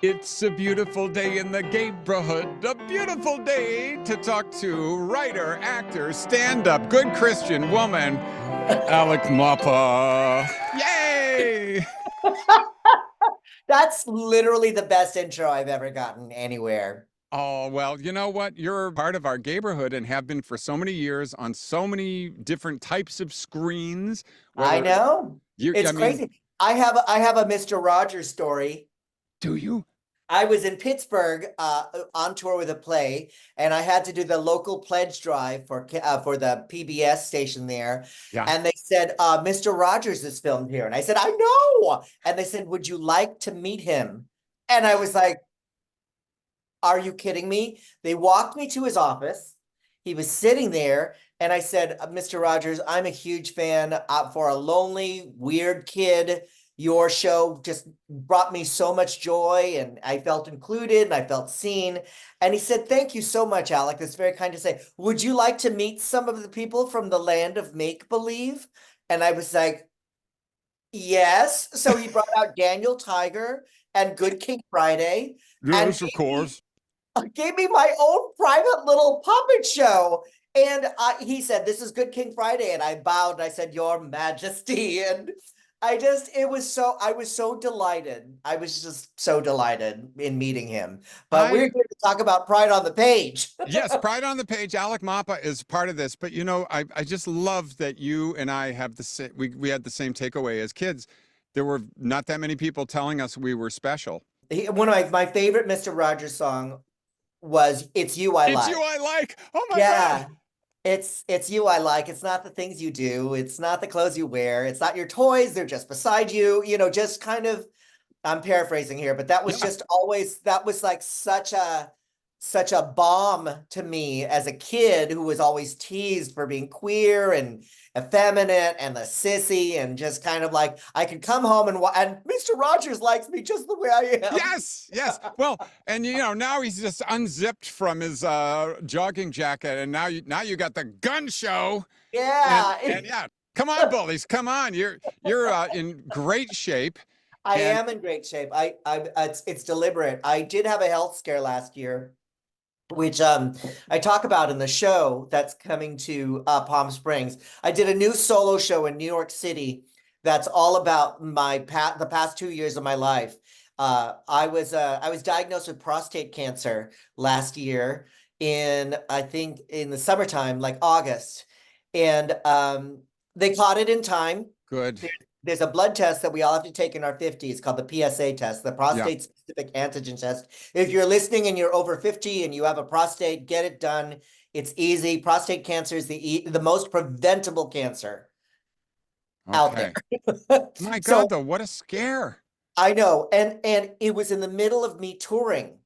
It's a beautiful day in the Gayborhood, a beautiful day to talk to writer, actor, stand-up, good Christian woman, Alec Mapa. Yay! That's literally the best intro I've ever gotten anywhere. Oh, well, you know what? You're part of our Gayborhood and have been for so many years on so many different types of screens, I whether know. you, I It's mean, crazy. I have a Mr. Rogers story. do you? I was in Pittsburgh on tour with a play, and I had to do the local pledge drive for the PBS station there. Yeah. And they said, Mr. Rogers is filmed here. And I said, I know. And they said, would you like to meet him? And I was like, are you kidding me? They walked me to his office. He was sitting there, and I said, Mr. Rogers, I'm a huge fan. For a lonely, weird kid, your show just brought me so much joy, and I felt included and I felt seen. And he said, thank you so much, Alec. That's very kind to say. Would you like to meet some of the people from the land of make believe? And I was like, yes. So he brought out Daniel Tiger and Good King Friday and Yes, of course. gave me my own private little puppet show. And he said, this is Good King Friday. And I bowed and I said, Your Majesty. And I was so delighted. I was just so delighted in meeting him. But we're I here to talk about Pride on the Page. Yes, Pride on the Page. Alec Mapa is part of this, but you know, I just love that you and I have the same. We had the same takeaway as kids. There were not that many people telling us we were special. One of my favorite Mr. Rogers song was It's You I It's Like. you I like. Oh my God. Yeah. It's you I like. It's not the things you do. It's not the clothes you wear. It's not your toys. They're just beside you. Just kind of, I'm paraphrasing here, but that was Yeah. just always, that was like such a bomb to me as a kid who was always teased for being queer and effeminate and the sissy, and just kind of like I could come home and Mr. Rogers likes me just the way I am. Yes, yes. Well, and you know, now he's just unzipped from his jogging jacket, and now you got the gun show, Yeah. and yeah, come on, bullies, come on. You're in great shape, I and am in great shape. It's deliberate. I did have a health scare last year, which I talk about in the show that's coming to Palm Springs. I did a new solo show in New York City that's all about the past 2 years of my life. I was diagnosed with prostate cancer last year in, I think, in the summertime, like August, and they caught it in time. good. There's a blood test that we all have to take in our 50s called the PSA test, the Yeah. prostate specific antigen test. If you're listening and you're over 50 and you have a prostate, get it done. It's easy. Prostate cancer is the most preventable cancer out there. Okay. My God, So though, what a scare. I know, and it was in the middle of me touring.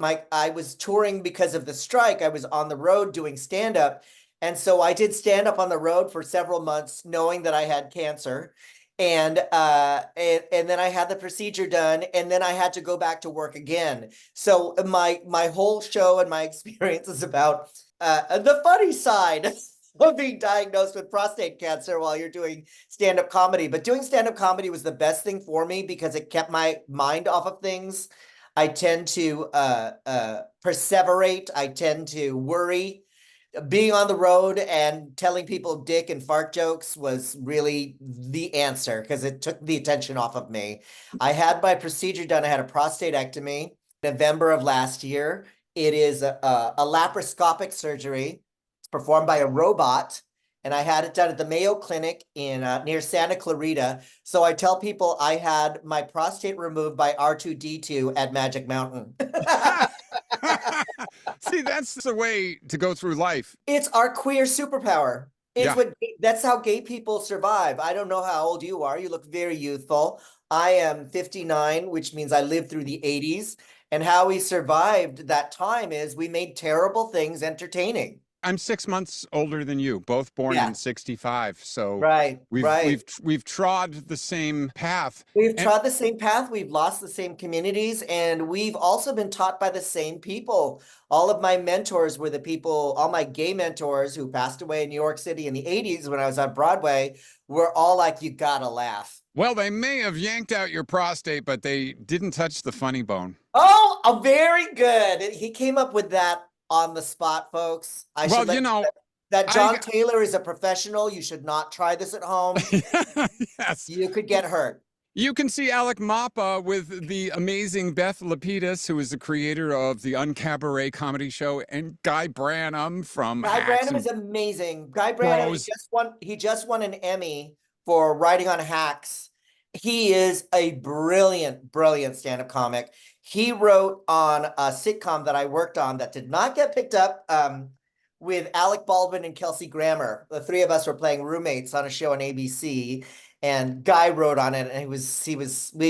I was touring because of the strike. I was on the road doing stand up, and so I did stand up on the road for several months, knowing that I had cancer, and then I had the procedure done, and then I had to go back to work again. So my whole show and my experience is about the funny side of being diagnosed with prostate cancer while you're doing stand-up comedy. But doing stand-up comedy was the best thing for me because it kept my mind off of things. I tend to perseverate. I tend to worry. Being on the road and telling people dick and fart jokes was really the answer because it took the attention off of me. I had my procedure done. I had a prostatectomy November of last year. It is a laparoscopic surgery. It's performed by a robot, and I had it done at the Mayo Clinic in near Santa Clarita. So I tell people I had my prostate removed by R2D2 at Magic Mountain. See, that's the way to go through life. It's our queer superpower. It's Yeah. what That's how gay people survive. I don't know how old you are. You look very youthful. I am 59, which means I lived through the 80s. And how we survived that time is we made terrible things entertaining. I'm 6 months older than you, both born in Yeah, '65. So right, we've right. we've we've trod the same path. We've And trod the same path, we've lost the same communities, and we've also been taught by the same people. All of my mentors were the people, all my gay mentors who passed away in New York City in the 80s when I was on Broadway were all like, you gotta laugh. well, they may have yanked out your prostate, but they didn't touch the funny bone. Oh, very good. He came up with that on the spot, folks. I should Well, let you you know, know that I John Taylor is a professional. You should not try this at home. yes. You could get hurt. You can see Alec Mapa with the amazing Beth Lapides, who is the creator of the UnCabaret comedy show, and Guy Branum from Guy Hacks Branum and is amazing. Guy Branum, Bros. he just won an Emmy for writing on Hacks. He is a brilliant, brilliant stand-up comic. He wrote on a sitcom that I worked on that did not get picked up with Alec Baldwin and Kelsey Grammer. The three of us were playing roommates on a show on ABC, and Guy wrote on it, and we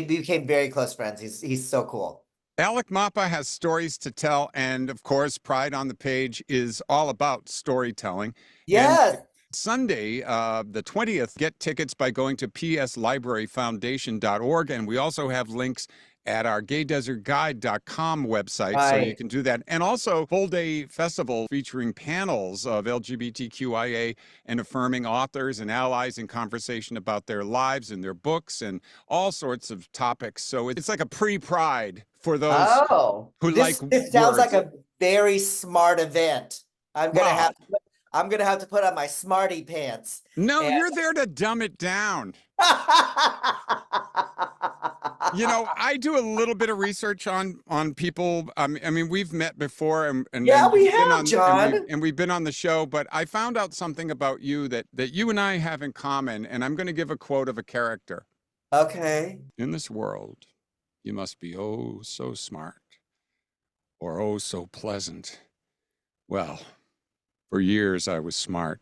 became very close friends. He's so cool. Alec Mapa has stories to tell, and of course, Pride on the Page is all about storytelling. And Yes. Sunday, the 20th, get tickets by going to pslibraryfoundation.org. And we also have links at our gaydesertguide.com website, so you Right. can do that. And also, full day festival featuring panels of LGBTQIA and affirming authors and allies in conversation about their lives and their books and all sorts of topics. So it's like a pre-Pride for those Oh, who like this sounds like words. a very smart event. Well, I'm gonna have to put on my smarty pants. no, And you're there to dumb it down. You know, I do a little bit of research on people. I mean, we've met before, and yeah, then we you've been have, on, and John. we've been on the show. But I found out something about you that you and I have in common, and I'm going to give a quote of a character. Okay. In this world, you must be oh so smart, or oh so pleasant. Well, for years I was smart.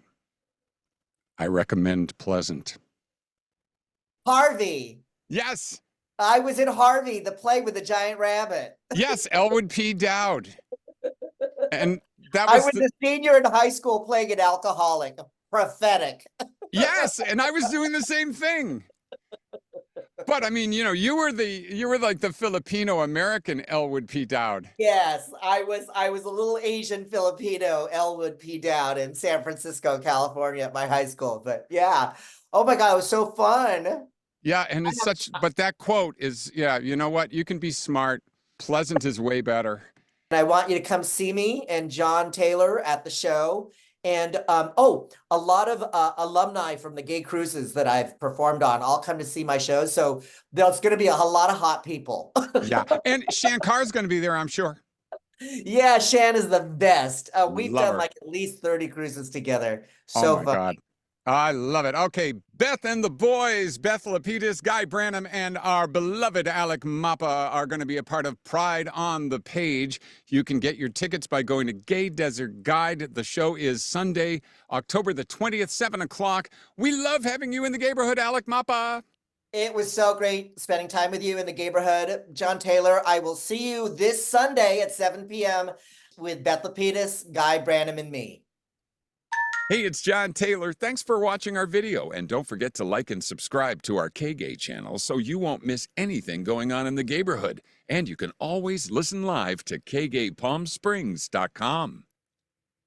I recommend pleasant. Harvey. Yes, I was in Harvey, the play with the giant rabbit. yes, Elwood P. Dowd, and that I was was the a senior in high school playing an alcoholic. Prophetic. yes, and I was doing the same thing. But I mean, you know, you were like the Filipino American Elwood P. Dowd. Yes, I was a little Asian Filipino, Elwood P. Dowd in San Francisco, California at my high school. But yeah. Oh my God, it was so fun. Yeah, and it's such but that quote is yeah, you know what? You can be smart. Pleasant is way better. And I want you to come see me and John Taylor at the show. And oh, a lot of alumni from the gay cruises that I've performed on all come to see my shows. So there's going to be a lot of hot people. Yeah. And Shankar's going to be there, I'm sure. Yeah, Shan is the best. We've Love done her. like at least 30 cruises together. Oh So my fun. God. I love it. Okay, Beth and the boys, Beth Lapides, Guy Branum, and our beloved Alec Mapa are going to be a part of Pride on the Page. You can get your tickets by going to Gay Desert Guide. The show is Sunday, October the 20th, 7 o'clock. We love having you in the Gayborhood, Alec Mapa. It was so great spending time with you in the Gayborhood. John Taylor, I will see you this Sunday at 7 p.m. with Beth Lapides, Guy Branum, and me. Hey, it's John Taylor. Thanks for watching our video. And don't forget to like and subscribe to our KGAY channel so you won't miss anything going on in the Gayborhood. And you can always listen live to KGAYPalmSprings.com.